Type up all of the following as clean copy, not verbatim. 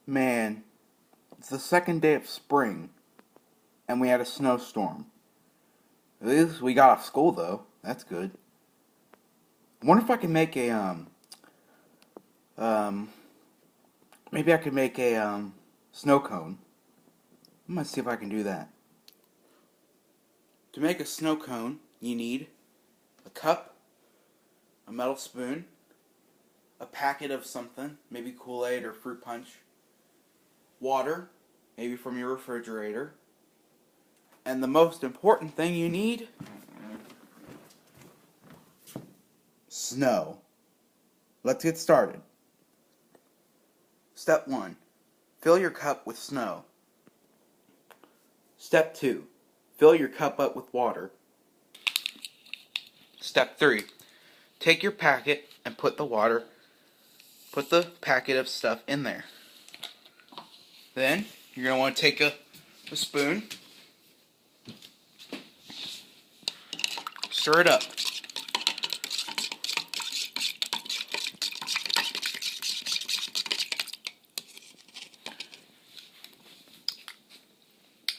Man, it's the second day of spring, and we had a snowstorm. At least we got off school, though. That's good. I wonder if I can make um, maybe I could make a snow cone. I'm gonna see if I can do that. To make a snow cone, you need a cup, a metal spoon, a packet of something, maybe Kool-Aid or fruit punch, water, maybe from your refrigerator, and the most important thing you need, snow. Let's get started. Step 1. Fill your cup with snow. Step 2. Fill your cup up with water. Step 3. Take your packet and put the packet of stuff in there. Then, you're going to want to take a spoon, stir it up.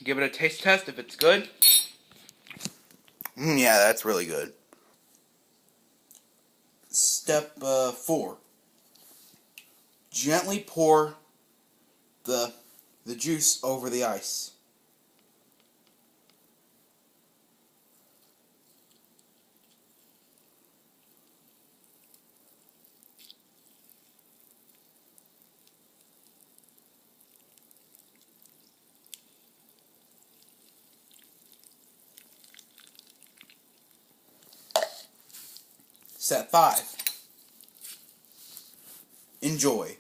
Give it a taste test if it's good. Yeah, that's really good. Step 4. Gently pour the juice over the ice. Step 5. Enjoy.